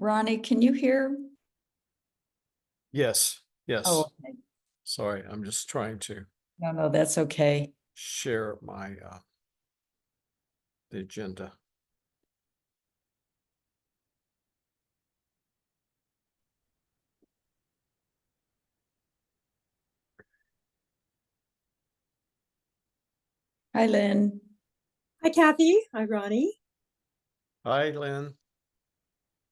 Ronnie, can you hear? Yes, yes. Oh, okay. Sorry, I'm just trying to No, that's okay. share my the agenda. Hi, Lynn. Hi, Kathy. Hi, Ronnie. Hi, Lynn.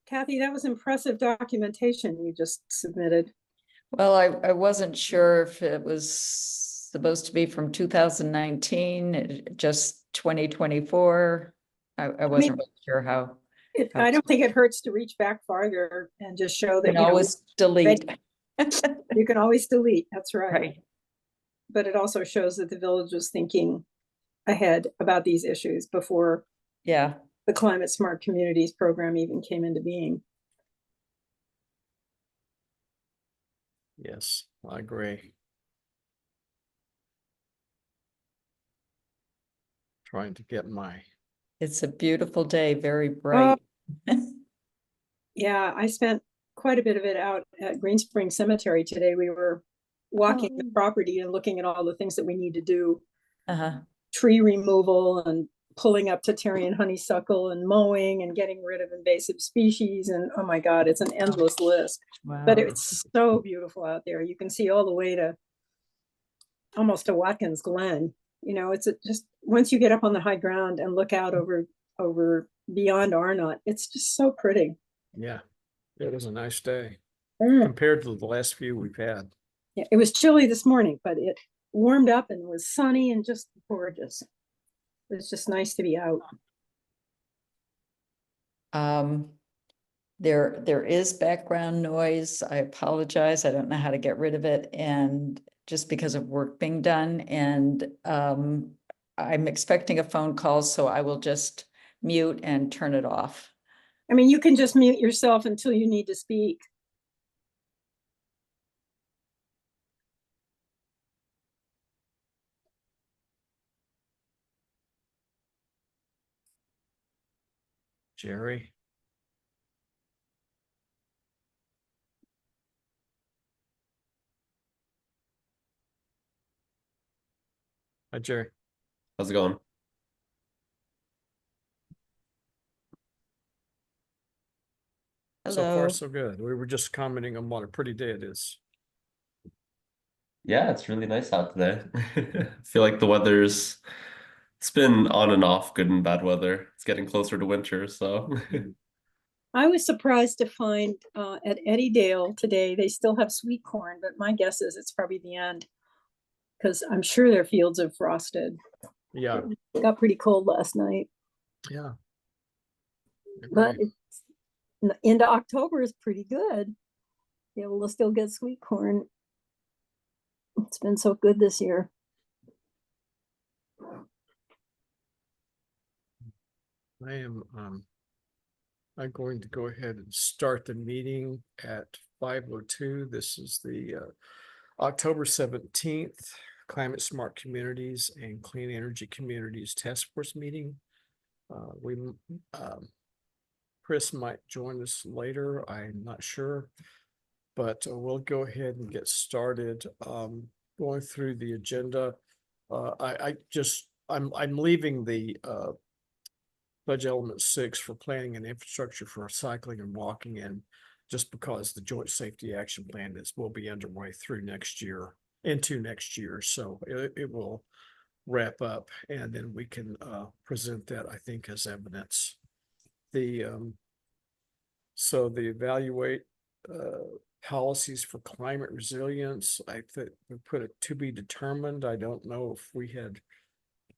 Kathy, that was impressive documentation you just submitted. Well, I wasn't sure if it was supposed to be from 2019, just 2024. I wasn't really sure how. I don't think it hurts to reach back farther and just show that You can always delete. You can always delete. That's right. Right. But it also shows that the village was thinking ahead about these issues before Yeah. the Climate Smart Communities program even came into being. Yes, I agree. Trying to get my. It's a beautiful day, very bright. Yeah, I spent quite a bit of it out at Green Spring Cemetery today. We were walking the property and looking at all the things that we need to do. Tree removal and pulling up Tatarian honeysuckle and mowing and getting rid of invasive species. And oh my God, it's an endless list. Wow. But it's so beautiful out there. You can see all the way to almost to Watkins Glen. You know, it's just once you get up on the high ground and look out over beyond Arnott, it's just so pretty. Yeah, it was a nice day compared to the last few we've had. Yeah, it was chilly this morning, but it warmed up and was sunny and just gorgeous. It was just nice to be out. There is background noise. I apologize. I don't know how to get rid of it, and just because of work being done, and I'm expecting a phone call, so I will just mute and turn it off. I mean, you can just mute yourself until you need to speak. Jerry. Hi, Jerry. How's it going? Hello. So far, so good. We were just commenting on what a pretty day it is. Yeah, it's really nice out today. I feel like it's been on and off, good and bad weather. It's getting closer to winter, so. I was surprised to find at Eddydale today, they still have sweet corn, but my guess is it's probably the end because I'm sure their fields have frosted. Yeah. It got pretty cold last night. Yeah. But into October is pretty good. Be able to still get sweet corn. It's been so good this year. I'm going to go ahead and start the meeting at 5:02. This is the October 17th Climate Smart Communities and Clean Energy Communities Task Force meeting. Chris might join us later. I'm not sure, but we'll go ahead and get started going through the agenda. I'm leaving the budget element 6 for planning and infrastructure for cycling and walking, and just because the joint safety action plan will be underway through next year into next year, so it will wrap up, and then we can present that, I think, as evidence. So the evaluate policies for climate resilience, I think we put it to be determined. I don't know if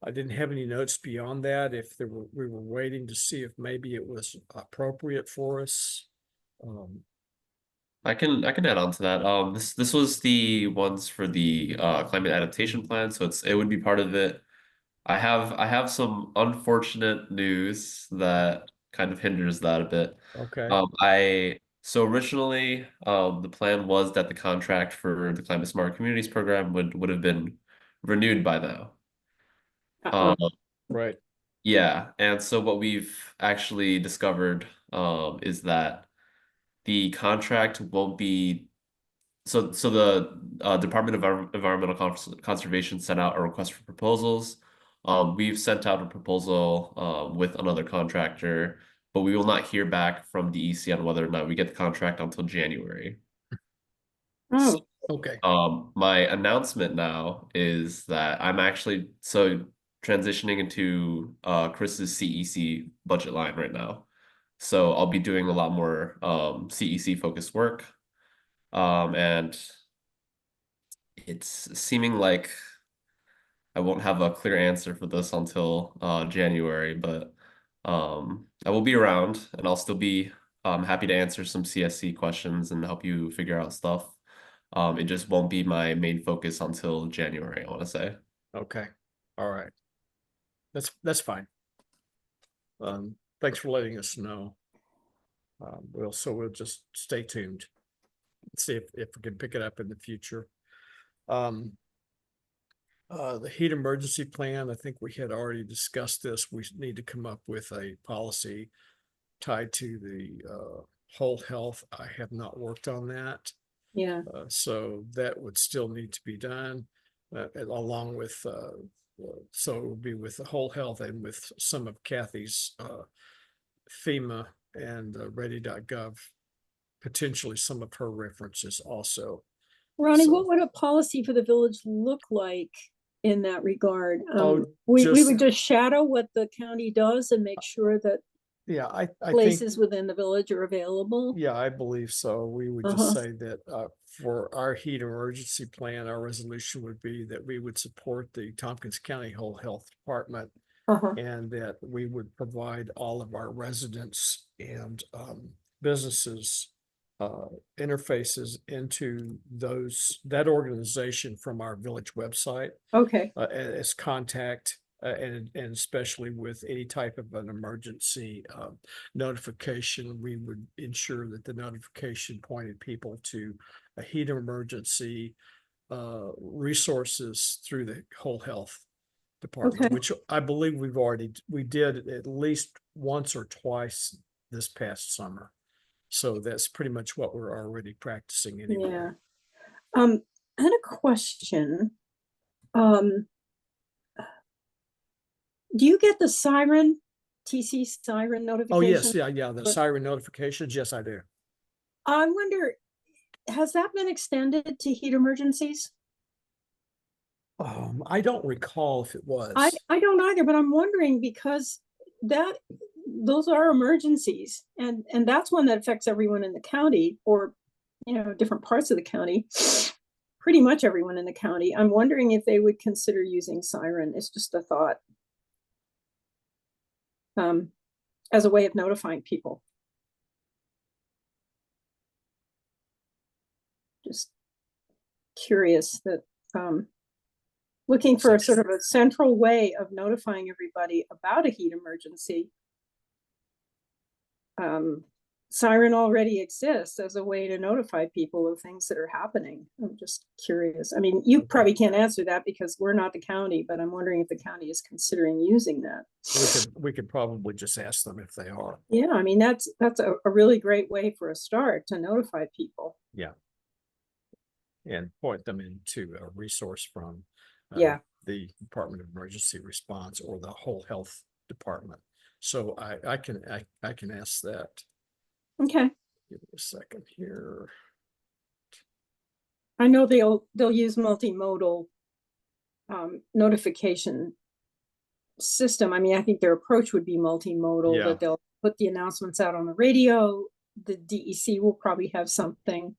I didn't have any notes beyond that. If we were waiting to see if maybe it was appropriate for us. I can add on to that. This was the ones for the climate adaptation plan, so it would be part of it. I have some unfortunate news that kind of hinders that a bit. Okay. So originally the plan was that the contract for the Climate Smart Communities program would have been renewed by now. Right. Yeah, and so what we've actually discovered is that the contract won't be. So the Department of Environmental Conservation sent out a request for proposals. We've sent out a proposal with another contractor, but we will not hear back from DEC on whether or not we get the contract until January. Oh, Okay, My announcement now is that I'm actually transitioning into Chris's CEC budget line right now. So I'll be doing a lot more CEC focused work. And it's seeming like I won't have a clear answer for this until January, but I will be around and I'll still be happy to answer some CSC questions and help you figure out stuff. It just won't be my main focus until January, I want to say. okay, all right. That's fine. Thanks for letting us know. We'll just stay tuned. See if we can pick it up in the future. The heat emergency plan, I think we had already discussed this. We need to come up with a policy tied to the whole health. I have not worked on that. yeah. So that would still need to be done along with, so it would be with the whole health and with some of Kathy's FEMA and ready.gov, potentially some of her references also. Ronnie, So- what would a policy for the village look like in that regard? Oh, We just- would just shadow what the county does and make sure that Yeah, I think, places within the village are available. yeah, I believe so. We would Uh-huh. just say that for our heat emergency plan, our resolution would be that we would support the Tompkins County Whole Health Department Uh-huh. and that we would provide all of our residents and businesses interfaces into that organization from our village website Okay, as contact and especially with any type of an emergency notification, we would ensure that the notification pointed people to a heat emergency resources through the whole health department, Okay. which I believe we did at least once or twice this past summer. So that's pretty much what we're already practicing anyway. yeah. I had a question. Do you get the siren, TC siren notification? Oh, yes, yeah, the siren notifications, yes, I do. I wonder, has that been extended to heat emergencies? I don't recall if it was. I don't either, but I'm wondering because those are emergencies and that's one that affects everyone in the county or, different parts of the county, pretty much everyone in the county. I'm wondering if they would consider using siren. It's just a thought. As a way of notifying people. Just curious that, looking for a sort of a central way of notifying everybody about a heat emergency. Siren already exists as a way to notify people of things that are happening. I'm just curious. I mean, you probably can't answer that because we're not the county, but I'm wondering if the county is considering using that. We could probably just ask them if they are. Yeah, I mean, that's a really great way for a start to notify people. Yeah. And point them into a resource from Yeah. the Department of Emergency Response or the whole health department. So I can ask that. Okay. Give me a second here. I know they'll use multimodal notification system. I mean, I think their approach would be multimodal, Yeah. that they'll put the announcements out on the radio. The DEC will probably have something.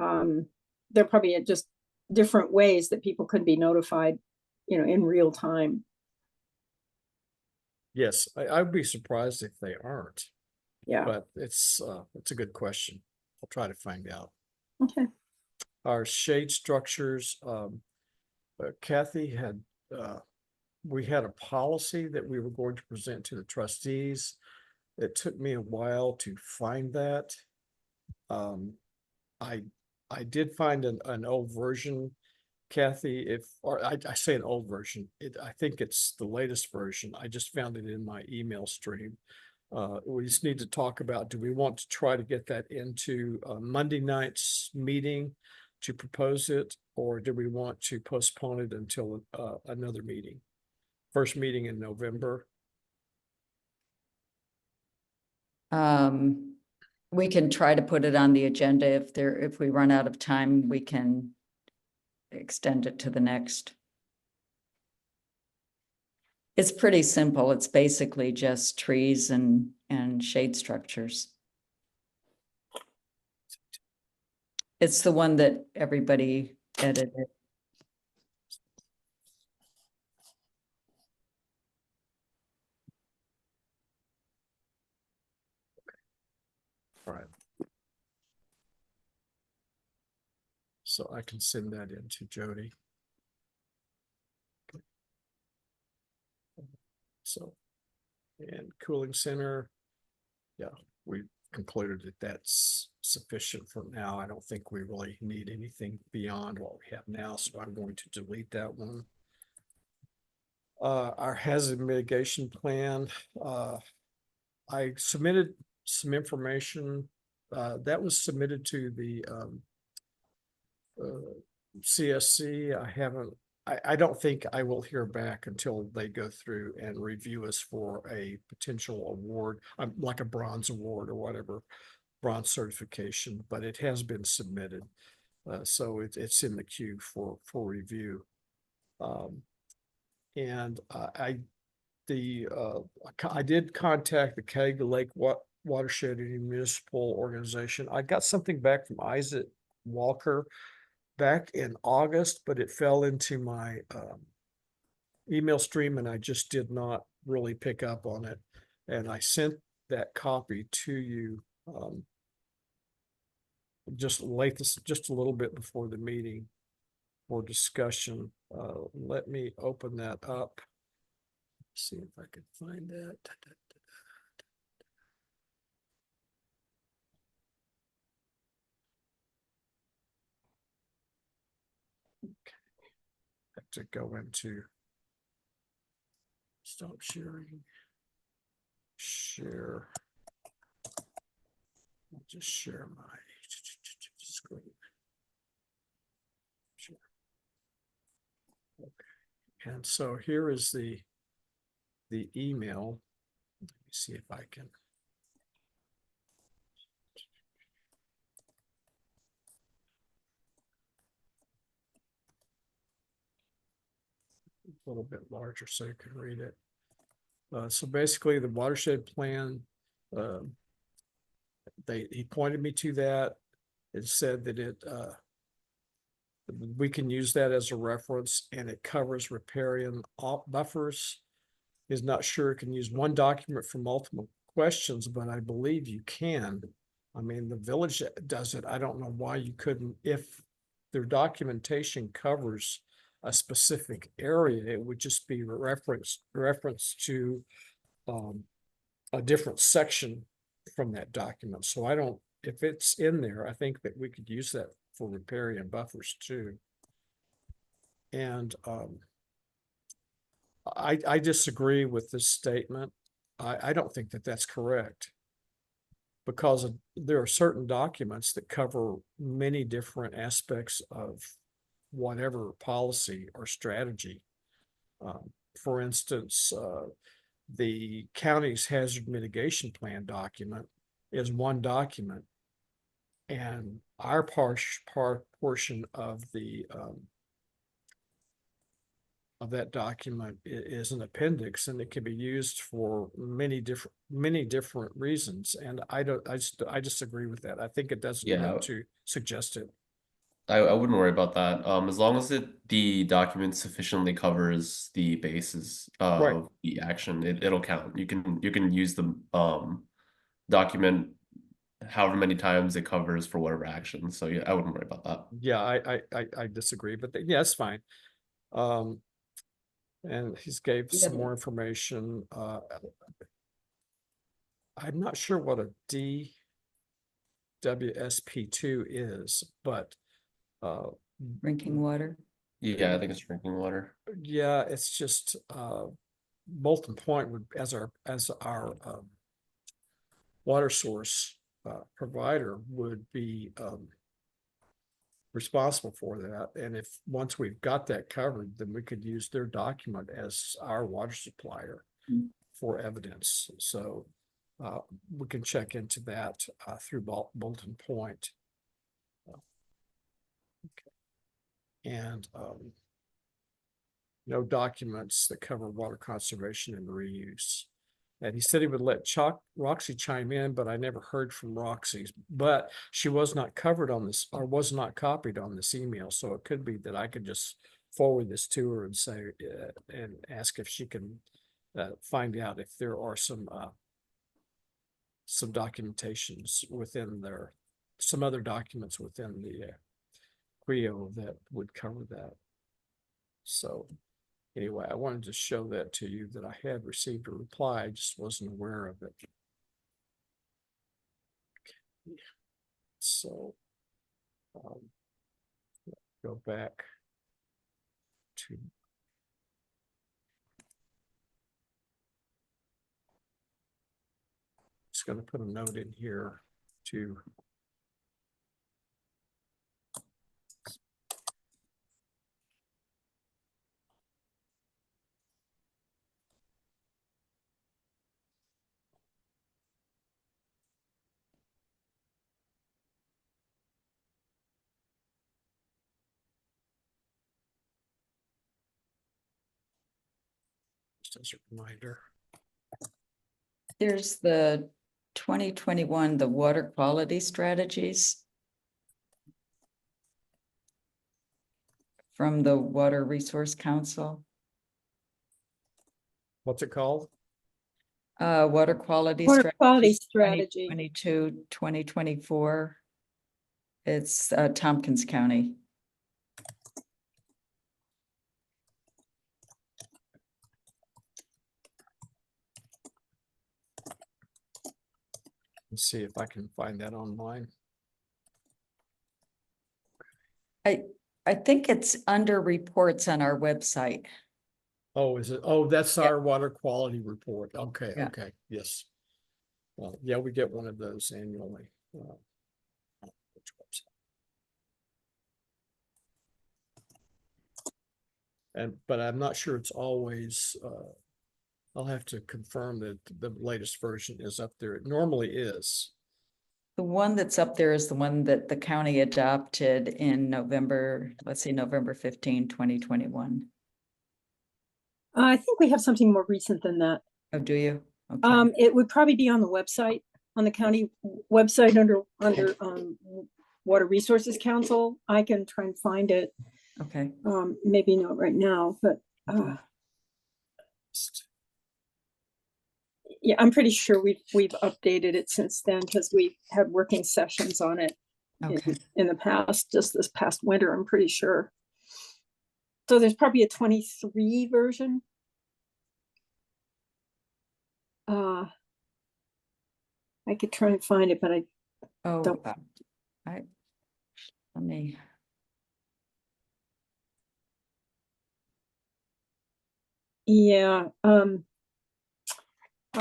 They're probably just different ways that people can be notified, in real time. Yes, I'd be surprised if they aren't, Yeah. but it's a good question. I'll try to find out. Okay. Our shade structures, Kathy had, we had a policy that we were going to present to the trustees. It took me a while to find that. I did find an old version, Kathy, I say an old version, I think it's the latest version. I just found it in my email stream. We just need to talk about, do we want to try to get that into Monday night's meeting to propose it, or do we want to postpone it until another meeting? First meeting in November? We can try to put it on the agenda. If we run out of time, we can extend it to the next. It's pretty simple. It's basically just trees and shade structures. It's the one that everybody edited. All right. So I can send that in to Jody. Okay. So, and cooling center, yeah, we concluded that that's sufficient for now. I don't think we really need anything beyond what we have now, so I'm going to delete that one. Our hazard mitigation plan, I submitted some information, that was submitted to the CSC. I don't think I will hear back until they go through and review us for a potential award, like a bronze award or whatever, bronze certification, but it has been submitted. So it's in the queue for review. And I did contact the Cayuga Lake Watershed Municipal Organization. I got something back from Isaac Walker back in August, but it fell into my email stream and I just did not really pick up on it. And I sent that copy to you just a little bit before the meeting for discussion. Let me open that up. See if I can find that. Have to go into stop sharing. Share. I'll just share my screen. Sure. Okay. And so here is the email. Let me see if I can. A little bit larger so you can read it. So basically the watershed plan, he pointed me to that. It said that we can use that as a reference and it covers riparian buffers. Is not sure it can use one document for multiple questions, but I believe you can. I mean, the village does it. I don't know why you couldn't. If their documentation covers a specific area, it would just be reference to a different section from that document. So I don't, if it's in there, I think that we could use that for riparian buffers too. And I disagree with this statement. I don't think that that's correct, because there are certain documents that cover many different aspects of whatever policy or strategy. For instance, the county's hazard mitigation plan document is one document, and our portion of that document is an appendix, and it can be used for many different reasons. And I disagree with that. I think it doesn't hurt to suggest it. I wouldn't worry about that. As long as the document sufficiently covers the basis of Right. the action, it'll count. You can use the document however many times it covers for whatever action. So yeah, I wouldn't worry about that. Yeah, I disagree, but yeah, it's fine. And he's gave some more information. I'm not sure what a DWSP2 is, but Drinking water. Yeah, I think it's drinking water. Yeah, it's just Bolton Point would as our water source provider would be responsible for that. And if, once we've got that covered, then we could use their document as our water supplier for evidence. So we can check into that through Bolton Point. And no documents that cover water conservation and reuse. And he said he would let Roxy chime in, but I never heard from Roxy. But she was not covered on this, or was not copied on this email. So it could be that I could just forward this to her and say, and ask if she can find out if there are some documentations within there, some other documents within the CREO that would cover that. So anyway, I wanted to show that to you, that I had received a reply. I just wasn't aware of it. Okay. So go back to just going to put a note in here to just as a reminder. There's the 2021, the water quality strategies from the Water Resource Council. What's it called? Water quality strategy. 2022-2024. It's Tompkins County. Let's see if I can find that online. I think it's under reports on our website. Oh, is it? Oh, that's Yeah. our water quality report. Okay, Yeah. okay, yes. Well, yeah, we get one of those annually. Which website? But I'm not sure it's always, I'll have to confirm that the latest version is up there. It normally is. The one that's up there is the one that the county adopted in November, let's see, November 15, 2021. I think we have something more recent than that. Oh, do you? Okay. It would probably be on the website, on the county website under Water Resources Council. I can try and find it. Okay. Maybe not right now, but yeah, I'm pretty sure we've updated it since then, because we've had working sessions on it Okay. in the past, just this past winter, I'm pretty sure. So there's probably a 23 version. I could try and find it, but I don't. Let me. Yeah,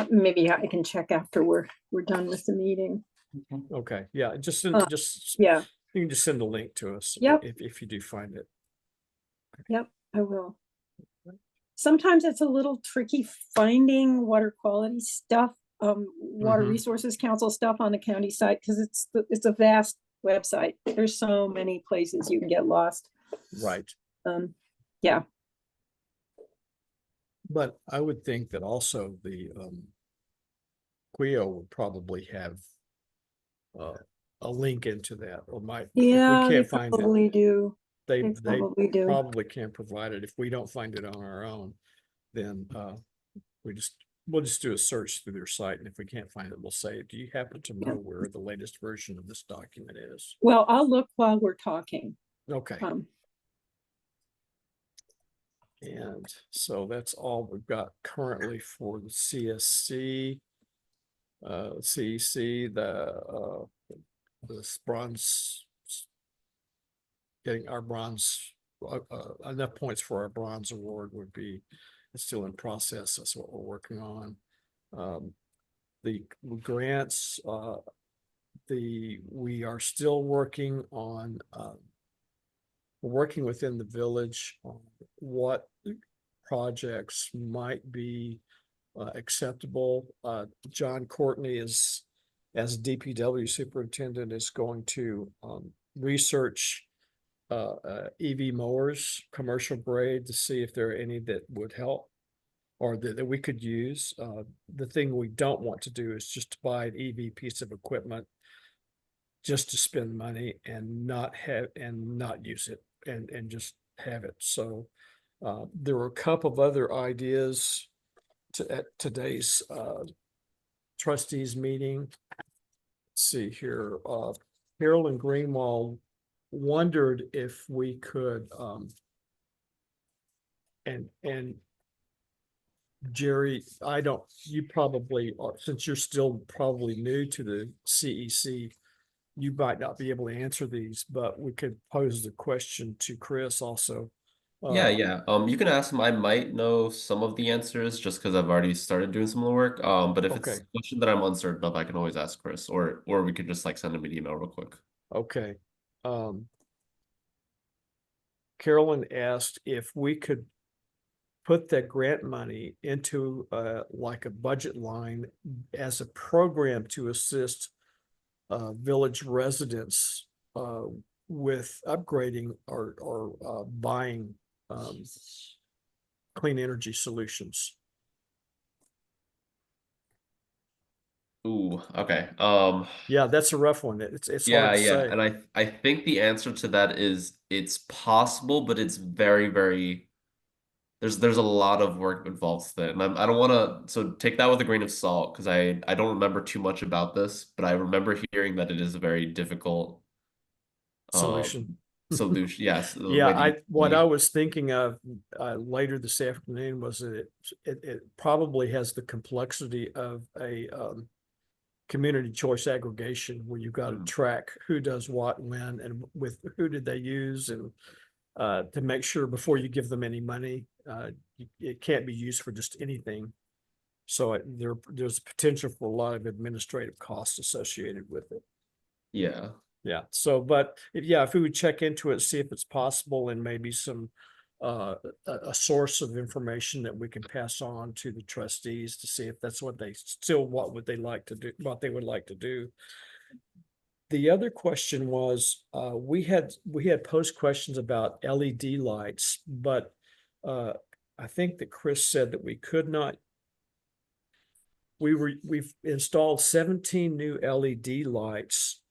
maybe I can check after we're done with the meeting. Okay. Okay, yeah, just send, Yeah, you can just send a link to us. Yep. If you do find it. yep, I will. Sometimes it's a little tricky finding water quality stuff, Water Mhm. Resources Council stuff on the county site, because it's a vast website. There's so many places you can get lost. Right. Yeah. But I would think that also the CREO would probably have a link into that, or might. Yeah, if we they can't find it, probably do. they Probably do. probably can provide it. If we don't find it on our own, then we'll just do a search through their site, and if we can't find it, we'll say, do you happen to know where the latest version of this document is? Well, I'll look while we're talking. Okay. And so that's all we've got currently for the CSC, CEC, the bronze, getting our bronze, enough points for our bronze award would be, it's still in process. That's what we're working on. the grants, we are still working on, working within the village on what projects might be acceptable. John Courtney is, as DPW superintendent, is going to research EV mowers, commercial grade, to see if there are any that would help or that we could use. The thing we don't want to do is just to buy an EV piece of equipment just to spend money and not use it and just have it. So there were a couple of other ideas at today's trustees meeting. Let's see here. Carolyn Greenwald wondered if we could and Jerry, you probably are, since you're still probably new to the CEC, you might not be able to answer these, but we could pose the question to Chris also. Yeah, yeah. You can ask him. I might know some of the answers just because I've already started doing some of the work. But if it's Okay. a question that I'm uncertain of, I can always ask Chris, or we could just like send him an email real quick. Okay. Carolyn asked if we could put that grant money into like a budget line as a program to assist village residents with upgrading or buying clean energy solutions. Ooh, okay. Yeah, that's a rough one. It's Yeah, hard to yeah. say. And I think the answer to that is it's possible, but it's very, very there's a lot of work involved with it. And I don't want to so take that with a grain of salt because I don't remember too much about this, but I remember hearing that it is a very difficult Solution. solution. Yes, the Yeah, way that what I was thinking of later this afternoon was that it probably has the complexity of a community choice aggregation where you've got to track who does what, when, and with who did they use, and to make sure before you give them any money, it can't be used for just anything. So there's potential for a lot of administrative costs associated with it. Yeah. Yeah. So, but if we would check into it, see if it's possible, and maybe some a source of information that we can pass on to the trustees to see if that's what would they like to do, what they would like to do. The other question was, we had posed questions about LED lights, but I think that Chris said that we could not. We've installed 17 new LED lights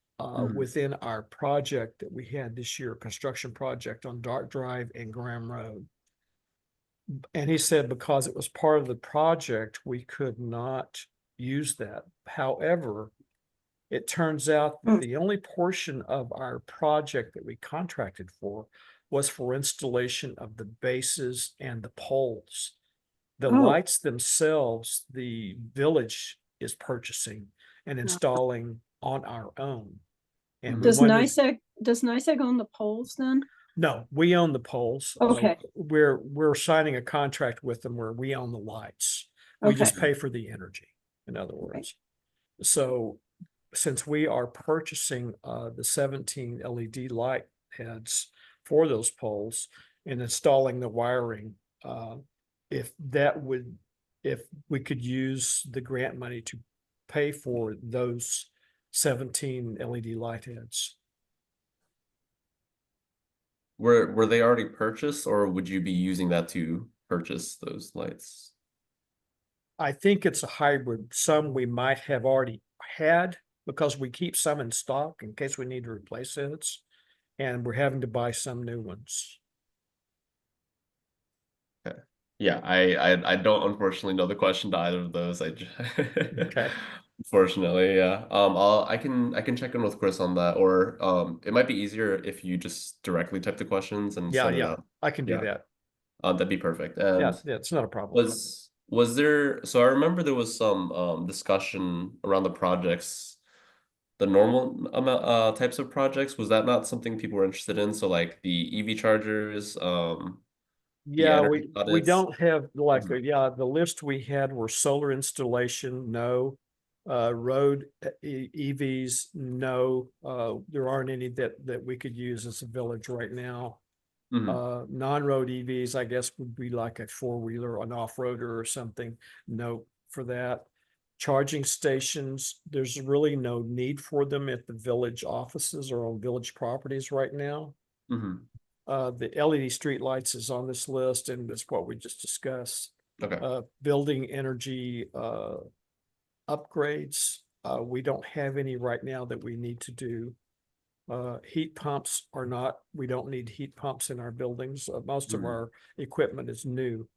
within our project that we had this year, construction project on Dark Drive and Graham Road. And he said because it was part of the project, we could not use that. However, it turns out that the only portion of our project that we contracted for was for installation of the bases and the poles. The lights themselves, the village is purchasing and installing on our own. And does NICEAG own the poles then? No, we own the poles. Okay. We're signing a contract with them where we own the lights. We just pay for the energy, in other words. So since we are purchasing the 17 LED light heads for those poles and installing the wiring, if we could use the grant money to pay for those 17 LED light heads. Were they already purchased, or would you be using that to purchase those lights? I think it's a hybrid. Some we might have already had because we keep some in stock in case we need to replace it, and we're having to buy some new ones. Okay. Yeah, I don't unfortunately know the question to either of those. Okay. Unfortunately, yeah. I can check in with Chris on that, or it might be easier if you just directly type the questions and send it out. I can do that. That'd be perfect. And yeah, it's not a problem. Was there, so I remember there was some discussion around the projects, the normal amount types of projects. Was that not something people were interested in? So like the EV chargers, Yeah, energy we audits? don't have like the list we had were solar installation, no. Road EVs, no, there aren't any that we could use as a village right now. Mhm. Non-road EVs, I guess, would be like a four-wheeler, an off-roader or something. No for that. Charging stations, there's really no need for them at the village offices or on village properties right now. Mhm. The LED streetlights is on this list, and that's what we just discussed. Okay. Building energy upgrades, we don't have any right now that we need to do. Heat pumps are not, we don't need heat pumps in our buildings. Most of Mhm. our equipment is new.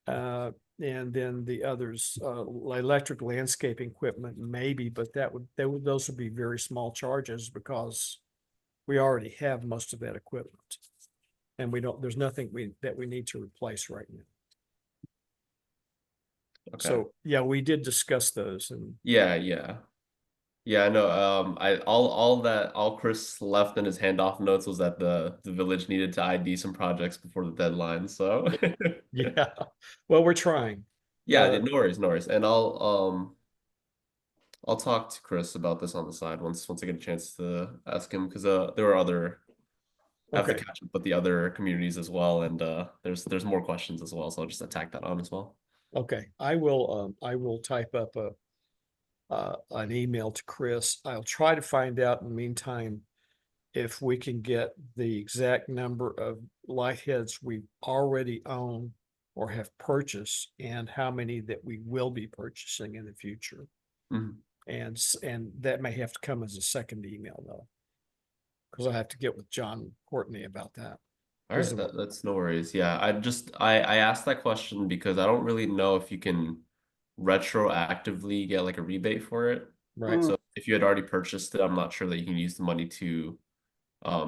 And then the others, electric landscaping equipment, maybe, but those would be very small charges because we already have most of that equipment. And there's nothing that we need to replace right now. Okay. So, yeah, we did discuss those and Yeah, yeah. Yeah, I know. All Chris left in his handoff notes was that the village needed to ID some projects before the deadline. So yeah, well, we're trying. yeah, no worries, no worries. And I'll talk to Chris about this on the side once I get a chance to ask him because there were other I have to Okay, catch up with the other communities as well, and there's more questions as well, so I'll just attack that on as well. okay. I will type up an email to Chris. I'll try to find out in the meantime if we can get the exact number of light heads we already own or have purchased and how many that we will be purchasing in the future. Mhm. And that may have to come as a second email though. Because I have to get with John Courtney about that. All right, that's no worries. Yeah, I asked that question because I don't really know if you can retroactively get like a rebate for it. Right. So if you had already purchased it, I'm not sure that you can use the money to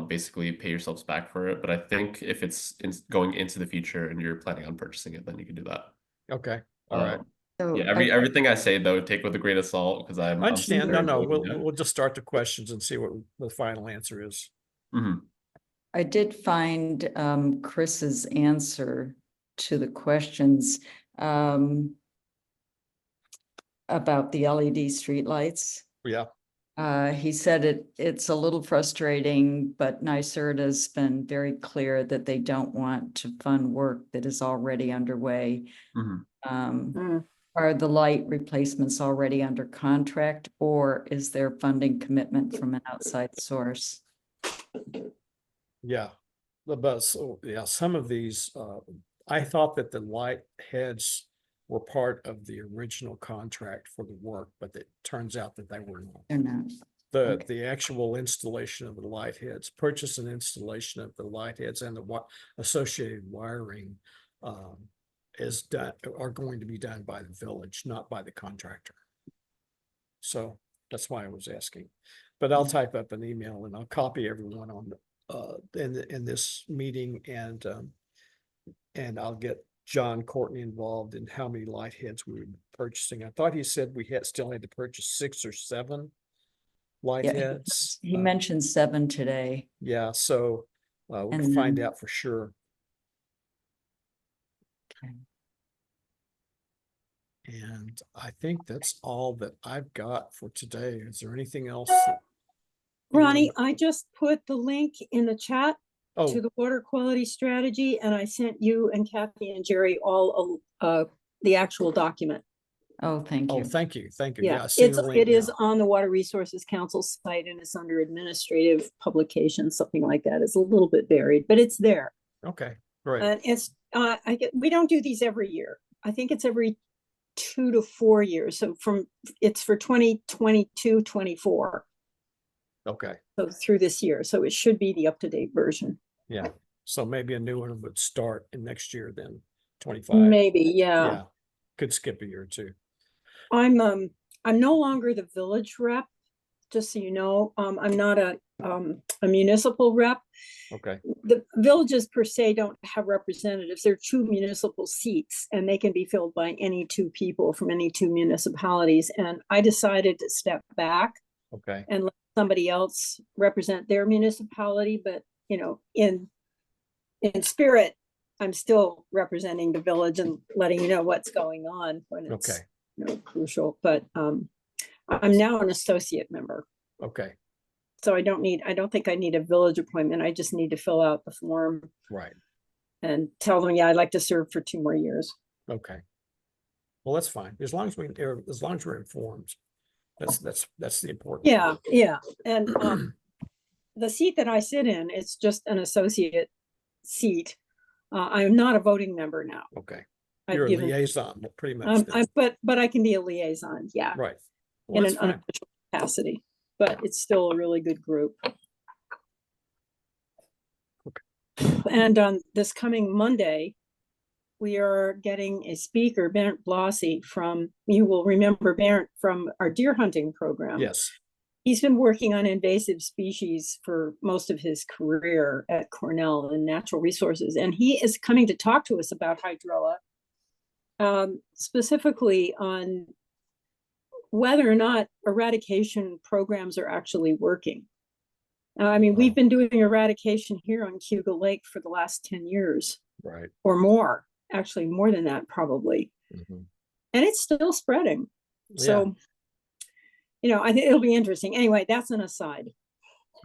basically pay yourselves back for it. But I think if it's going into the future and you're planning on purchasing it, then you can do that. Okay. All right. So Yeah, I, everything I say though, take with a grain of salt because I I'm understand. very No, new, yeah. we'll just start the questions and see what the final answer is. Mhm. I did find Chris's answer to the questions about the LED streetlights. Yeah. He said it's a little frustrating, but NYSERDA has been very clear that they don't want to fund work that is already underway. Mhm. Are the light replacements already under contract, or is there funding commitment from an outside source? Yeah. Some of these, I thought that the light heads were part of the original contract for the work, but it turns out that they were not. They're not. The actual installation of the light heads, purchase and installation of the light heads and the associated wiring are going to be done by the village, not by the contractor. So that's why I was asking. But I'll type up an email and I'll copy everyone on in this meeting and I'll get John Courtney involved in how many light heads we were purchasing. I thought he said we still had to purchase 6 or 7 light Yeah, heads. he mentioned 7 today. Yeah, so we And can find then- out for sure. Okay. And I think that's all that I've got for today. Is there anything else? Ronnie, I just put the link in the chat to Oh, the water quality strategy, and I sent you and Kathy and Jerry all the actual document. Oh, thank you. thank you. Thank you. Yeah, I see the link it is now. on the Water Resources Council site and it's under administrative publications, something like that. It's a little bit buried, but it's there. Okay, great. And it's we don't do these every year. I think it's every 2 to 4 years. So it's for 2022, 24. Okay, So through this year. So it should be the up-to-date version. yeah. So maybe a new one would start in next year then, 25. Maybe, yeah. Yeah, could skip a year or two. I'm no longer the village rep, just so you know. I'm not a municipal rep. Okay, The villages per se don't have representatives. There are 2 municipal seats and they can be filled by any 2 people from any 2 municipalities. And I decided to step back okay, and let somebody else represent their municipality. But, you know, in spirit, I'm still representing the village and letting you know what's going on when it's okay. you know, crucial. But I'm now an associate member. Okay, So I don't think I need a village appointment. I just need to fill out the form right, and tell them, yeah, I'd like to serve for 2 more years. okay. Well, that's fine, as long as we're informed. That's the important. Yeah, yeah. And the seat that I sit in, it's just an associate seat. I'm not a voting member now. Okay, I've you're a given, liaison, pretty much then. but I can be a liaison, yeah, Right. Well, in that's an fine. unofficial capacity. But it's still a really good group. And on this coming Monday, we are getting a speaker, Bernd Blasi you will remember Bernd from our deer hunting program. Yes, He's been working on invasive species for most of his career at Cornell in natural resources. And he is coming to talk to us about hydrilla, specifically on whether or not eradication programs are actually working. I mean, we've been doing eradication here on Cuba Lake for the last 10 years right. or more, actually more than that probably. Mhm. And it's still spreading. Yeah. So, I think it'll be interesting. Anyway, that's an aside.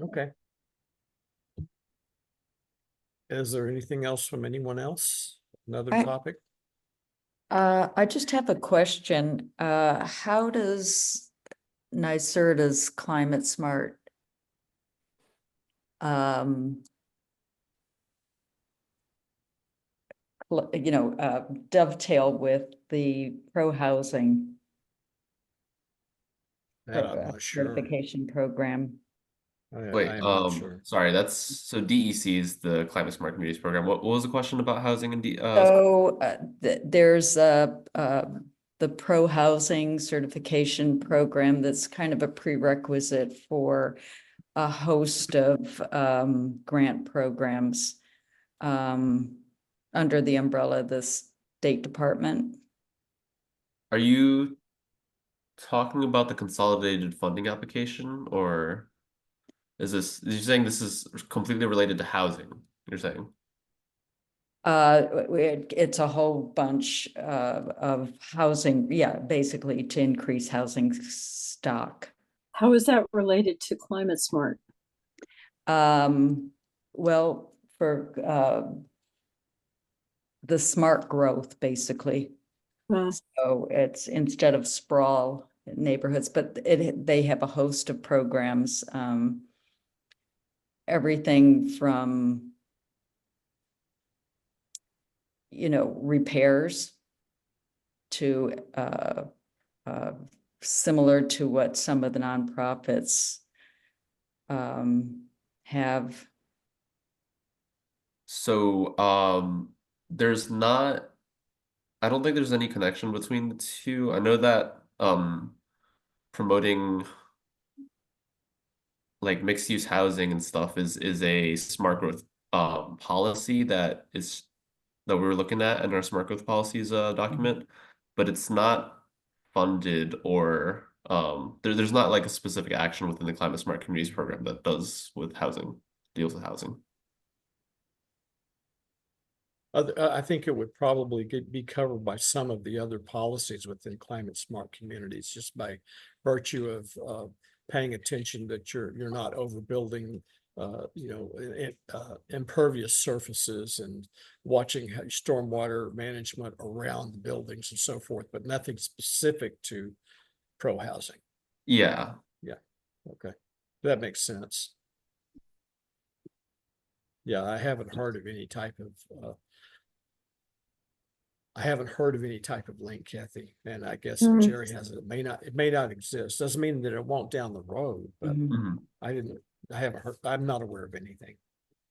Okay. Is there anything else from anyone else? Another topic? I just have a question. How does NYSERDA's Climate Smart dovetail with the pro-housing That I'm not sure. certification program? Wait, I'm not sure. sorry, so DEC is the Climate Smart Communities Program. What was the question about housing and So there's the pro-housing certification program that's kind of a prerequisite for a host of grant programs under the umbrella of the State Department. Are you talking about the consolidated funding application, or is you saying this is completely related to housing? You're saying? It's a whole bunch of housing, yeah, basically to increase housing stock. How is that related to Climate Smart? Well, for the smart growth, basically. So it's instead of sprawl neighborhoods, but they have a host of programs, everything from repairs to similar to what some of the nonprofits have. So I don't think there's any connection between the two. I know that promoting like mixed use housing and stuff is a smart growth policy that we're looking at in our smart growth policies document, but it's not funded or there's not like a specific action within the Climate Smart Communities program that deals with housing. I think it would probably be covered by some of the other policies within climate smart communities, just by virtue of paying attention that you're not overbuilding, impervious surfaces and watching stormwater management around the buildings and so forth, but nothing specific to pro housing. Yeah. Yeah. Okay. That makes sense. Yeah, I haven't heard of any type of link, Kathy, and I guess Jerry has it. It may not exist. Doesn't mean that it won't down the road, but I haven't heard. I'm not aware of anything.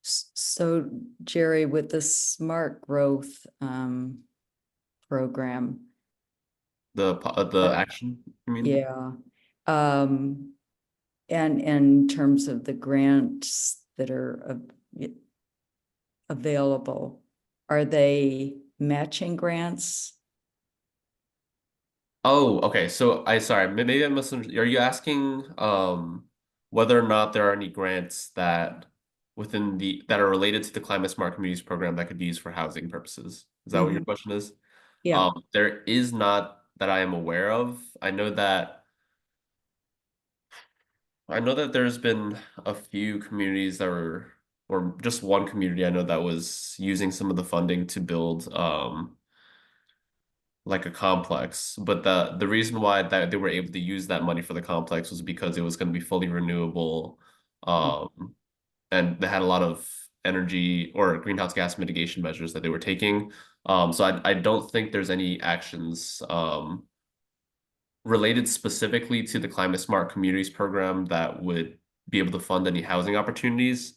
So Jerry, with the smart growth program, the action, you mean? yeah, and in terms of the grants that are available, are they matching grants? Oh, okay. So sorry, maybe I misunderstood. Are you asking whether or not there are any grants that that are related to the Climate Smart Communities program that could be used for housing purposes? Is that what your question is? Yeah. There is not that I am aware of. I know that I know that there's been a few communities that were, or just one community I know that was using some of the funding to build like a complex. But the reason why that they were able to use that money for the complex was because it was going to be fully renewable. And they had a lot of energy or greenhouse gas mitigation measures that they were taking. So I don't think there's any actions related specifically to the Climate Smart Communities program that would be able to fund any housing opportunities.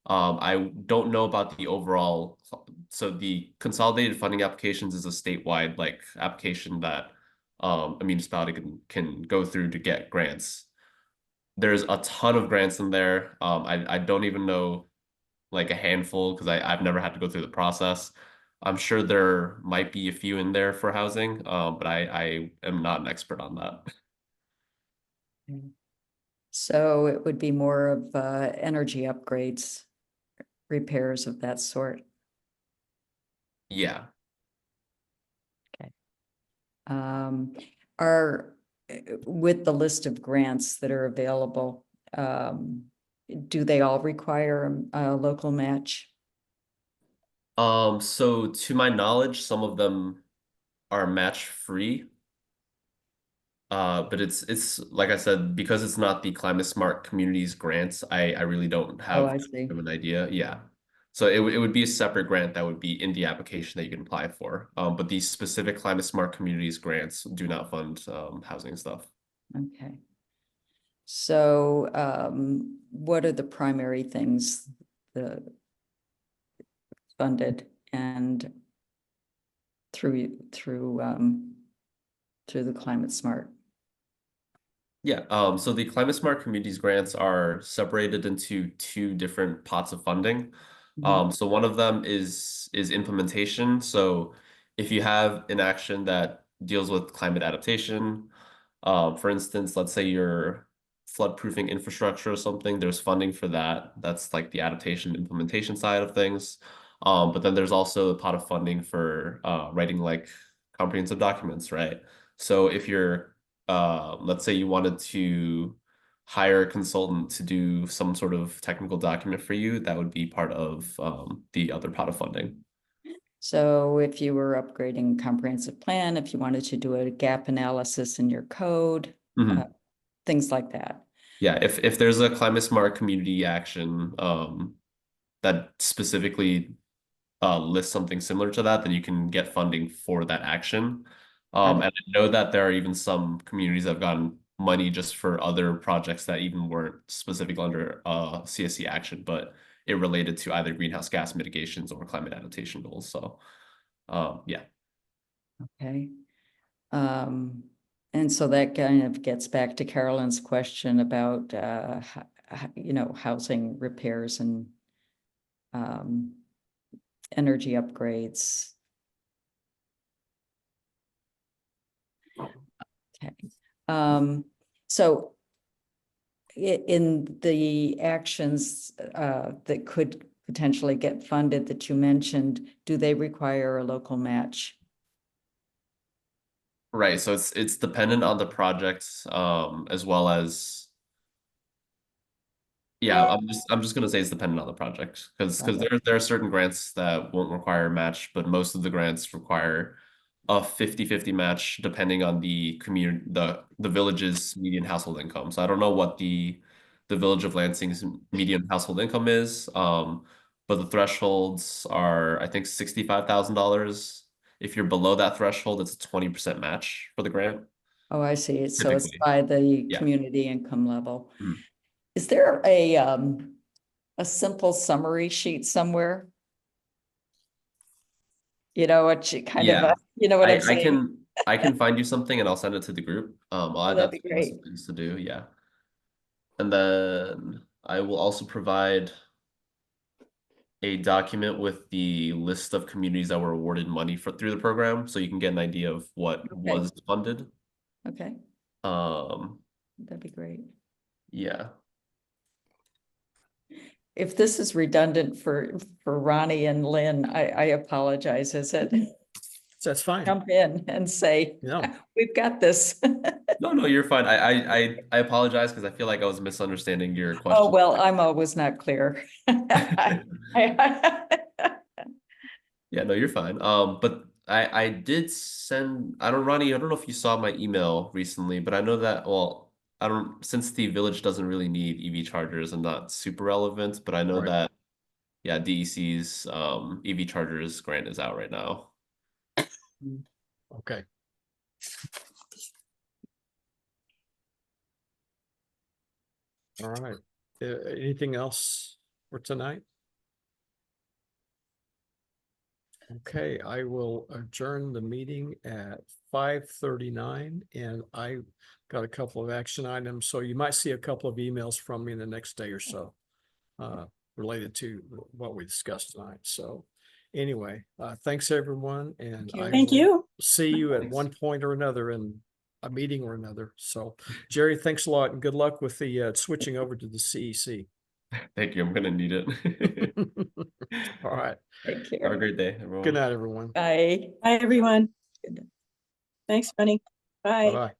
I don't know about the overall, so the consolidated funding applications is a statewide like application that a municipality can go through to get grants. There's a ton of grants in there. I don't even know like a handful because I've never had to go through the process. I'm sure there might be a few in there for housing, but I am not an expert on that. So it would be more of energy upgrades, repairs of that sort. Yeah. Um, are with the list of grants that are available, do they all require a local match? So to my knowledge, some of them are match free. But it's like I said, because it's not the Climate Smart Communities grants, I really don't Oh, have I see. an idea. Yeah. So it would be a separate grant that would be in the application that you can apply for. But these specific Climate Smart Communities grants do not fund housing stuff. Okay. So what are the primary things the funded and through the Climate Smart? Yeah, so the Climate Smart Communities grants are separated into two different pots of funding. So one of them is implementation. So if you have an action that deals with climate adaptation, for instance, let's say you're flood-proofing infrastructure or something, there's funding for that. That's like the adaptation implementation side of things. But then there's also a pot of funding for writing like comprehensive documents, right? So if you're let's say you wanted to hire a consultant to do some sort of technical document for you, that would be part of the other pot of funding. So if you were upgrading comprehensive plan, if you wanted to do a gap analysis in your code, things like that. Yeah, if there's a climate smart community action that specifically lists something similar to that, then you can get funding for that action. And I know that there are even some communities that have gotten money just for other projects that even weren't specific under CSC action, but it related to either greenhouse gas mitigations or climate adaptation goals. So yeah. Okay. And so that kind of gets back to Carolyn's question about, housing repairs and energy upgrades. Okay. So in the actions that could potentially get funded that you mentioned, do they require a local match? Right. So it's dependent on the project as well as yeah, I'm just gonna say it's dependent on the project because there are certain grants that won't require a match, but most of the grants require a 50-50 match depending on the community the village's median household income. So I don't know what the village of Lansing's median household income is, but the thresholds are I think $65,000. If you're below that threshold, it's a 20% match for the grant. Oh, I see. So it's Typically. by the Yeah. community income level. Mhm. Is there a simple summary sheet somewhere? What you kind Yeah. of, what I'm saying? I can find you something and I'll send it to the group. I'll add That'd that be to the list great. of things to do. Yeah. And then I will also provide a document with the list of communities that were awarded money through the program, so you can get an idea of what was funded. Okay, Um, that'd be great. yeah. If this is redundant for Ronnie and Lynn, I apologize, is it? That's fine. jump in and say, No. we've got this. No, you're fine. I apologize because I feel like I was misunderstanding your question. Oh, well, I'm always not clear. Yeah, no, you're fine. But I did send, I don't, Ronnie, I don't know if you saw my email recently, but I know that, well, I don't, since the village doesn't really need EV chargers and not super relevant, but I know Right. that, yeah, DEC's EV chargers grant is out right now. Okay. All right. Anything else for tonight? Okay, I will adjourn the meeting at 5:39, and I got a couple of action items, so you might see a couple of emails from me in the next day or so related to what we discussed tonight. So anyway, thanks everyone, and I Thank will you. see you at Thanks. one point or another in a meeting or another. So Jerry, thanks a lot, and good luck with the switching over to the CEC. Thank you. I'm gonna need it. All right. Take Have a care. great day, everyone. Good night, everyone. Bye. Bye, everyone. Good. Thanks, Ronnie. Bye. Bye-bye.